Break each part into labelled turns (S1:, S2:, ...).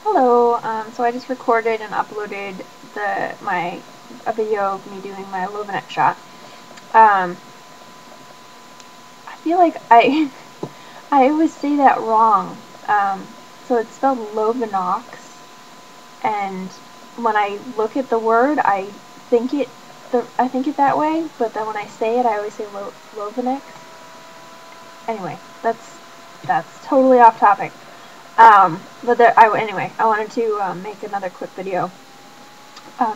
S1: Hello. So I just recorded and uploaded a video of me doing my Lovinac shot. Um, I feel like I always say that wrong. So it's spelled Lovinox, and when I look at the word, I think it that way. But then when I say it, I always say Lovinax. Anyway, that's totally off topic. Anyway, I wanted to make another quick video,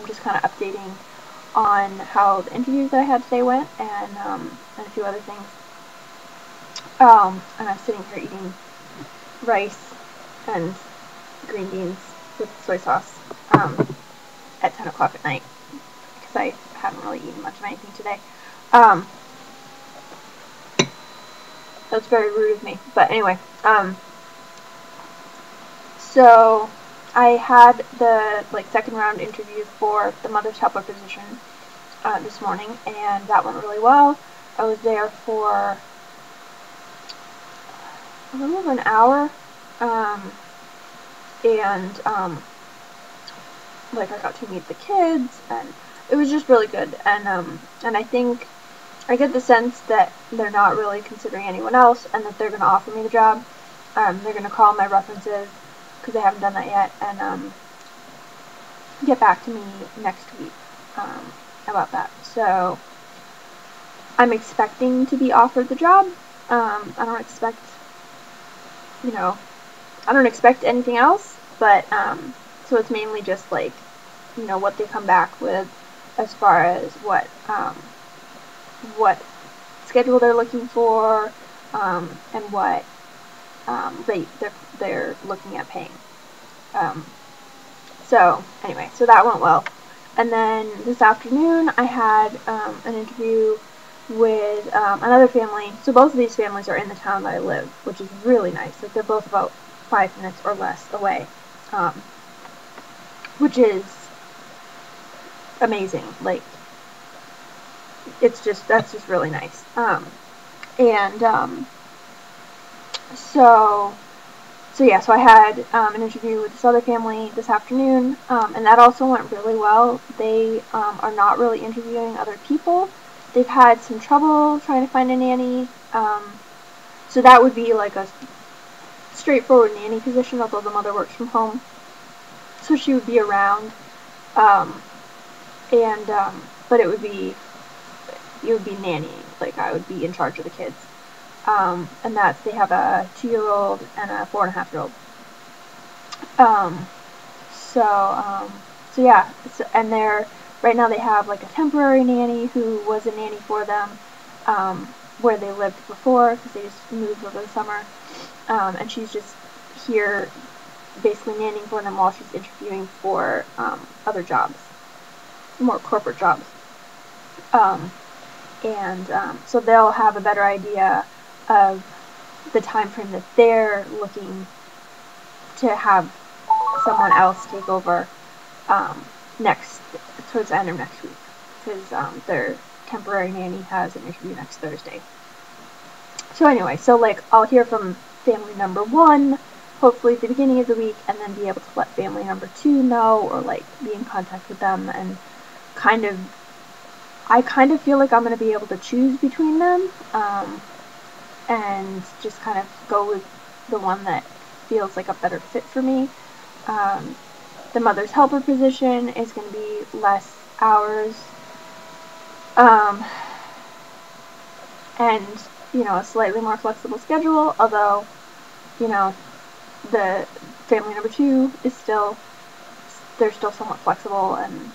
S1: just kind of updating on how the interviews that I had today went, and a few other things. And I'm sitting here eating rice and green beans with soy sauce at 10 o'clock at night because I haven't really eaten much of anything today. Um, that's very rude of me. But anyway, so I had the second round interview for the mother's helper position this morning, and that went really well. I was there for a little over an hour, and I got to meet the kids, and it was just really good. And I think I get the sense that they're not really considering anyone else, and that they're going to offer me the job. They're going to call my references because they haven't done that yet, and get back to me next week about that. So I'm expecting to be offered the job. I don't expect, I don't expect anything else, but so it's mainly just what they come back with as far as what schedule they're looking for, and what rate they're looking at paying. So anyway, so that went well. And then this afternoon I had an interview with another family. So both of these families are in the town that I live, which is really nice. They're both about 5 minutes or less away, which is amazing. That's just really nice. And so so I had an interview with this other family this afternoon, and that also went really well. They are not really interviewing other people. They've had some trouble trying to find a nanny, so that would be like a straightforward nanny position, although the mother works from home, so she would be around, um, and but it would be nannying. I would be in charge of the kids. And they have a 2-year-old and a 4.5-year-old. Um, so, yeah, and right now they have a temporary nanny who was a nanny for them, where they lived before because they just moved over the summer, and she's just here basically nannying for them while she's interviewing for other jobs, more corporate jobs. So they'll have a better idea of the time frame that they're looking to have someone else take over towards the end of next week, because their temporary nanny has an interview next Thursday. So anyway, I'll hear from family number 1 hopefully at the beginning of the week, and then be able to let family number 2 know, or be in contact with them, and I kind of feel like I'm going to be able to choose between them, and just kind of go with the one that feels like a better fit for me. The mother's helper position is going to be less hours, and a slightly more flexible schedule, although the family number 2 is they're still somewhat flexible, and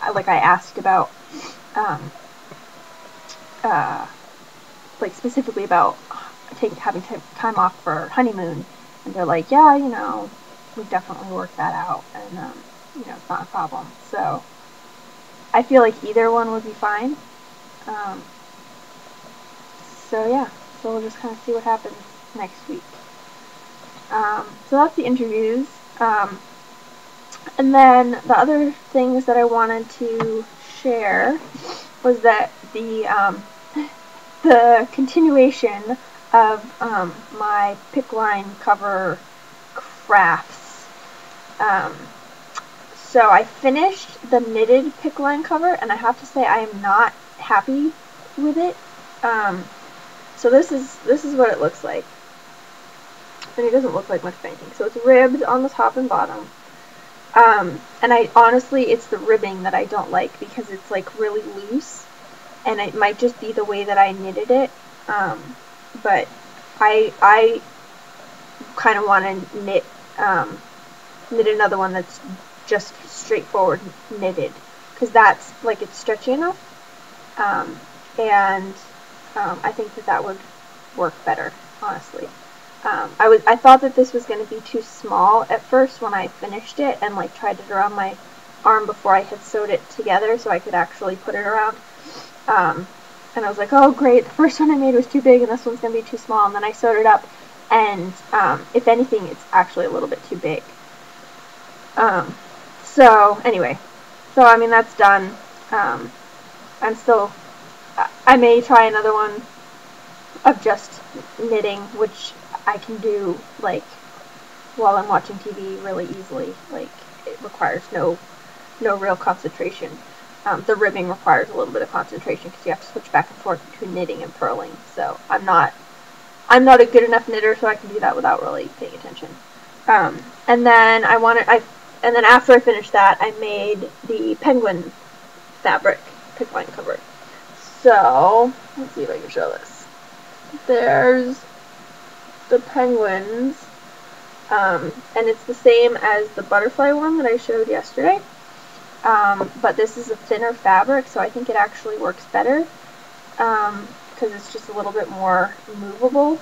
S1: I asked about specifically about having time off for honeymoon, and they're like, yeah, we definitely work that out, and it's not a problem. So I feel like either one would be fine. So yeah, so we'll just kind of see what happens next week. So that's the interviews. And then the other things that I wanted to share was that the continuation of my PICC line cover crafts. So I finished the knitted PICK line cover, and I have to say I am not happy with it. So this is what it looks like. And it doesn't look like much of anything. So it's ribbed on the top and bottom. And I honestly, it's the ribbing that I don't like, because it's like really loose, and it might just be the way that I knitted it. But I kind of want to knit another one that's just straightforward knitted, because that's like, it's stretchy enough, and I think that would work better, honestly. I thought that this was going to be too small at first when I finished it and like tried it around my arm before I had sewed it together so I could actually put it around. And I was like, oh great, the first one I made was too big and this one's going to be too small. And then I sewed it up, and if anything, it's actually a little bit too big. So anyway, so I mean, that's done. I may try another one of just knitting, which I can do like while I'm watching TV really easily. Like, it requires no real concentration. The ribbing requires a little bit of concentration because you have to switch back and forth between knitting and purling. So I'm not a good enough knitter, so I can do that without really paying attention. And then after I finished that, I made the penguin fabric PICK line cover. So let's see if I can show this. There's the penguins, and it's the same as the butterfly one that I showed yesterday, but this is a thinner fabric, so I think it actually works better, because it's just a little bit more movable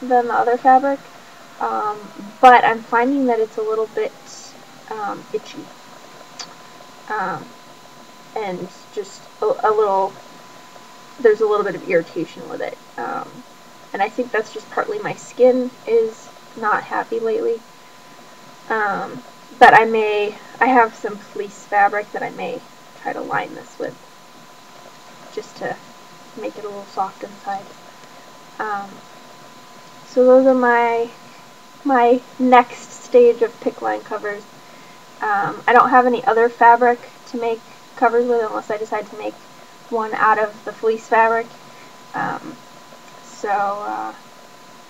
S1: than the other fabric, but I'm finding that it's a little bit itchy, and just there's a little bit of irritation with it. And I think that's just partly my skin is not happy lately. But I have some fleece fabric that I may try to line this with, just to make it a little soft inside. So those are my next stage of PICK line covers. I don't have any other fabric to make covers with unless I decide to make one out of the fleece fabric.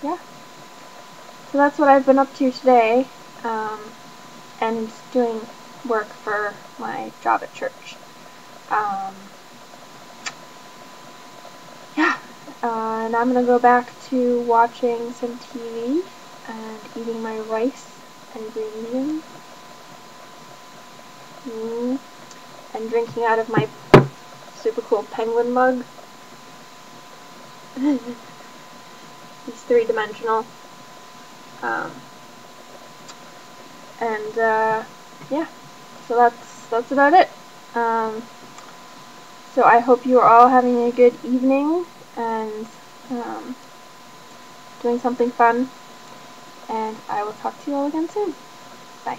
S1: Yeah. So that's what I've been up to today, and doing work for my job at church. Yeah. And I'm going to go back to watching some TV and eating my rice and green beans. And drinking out of my super cool penguin mug. He's three-dimensional. Yeah, so that's about it. So I hope you are all having a good evening and doing something fun, and I will talk to you all again soon. Bye.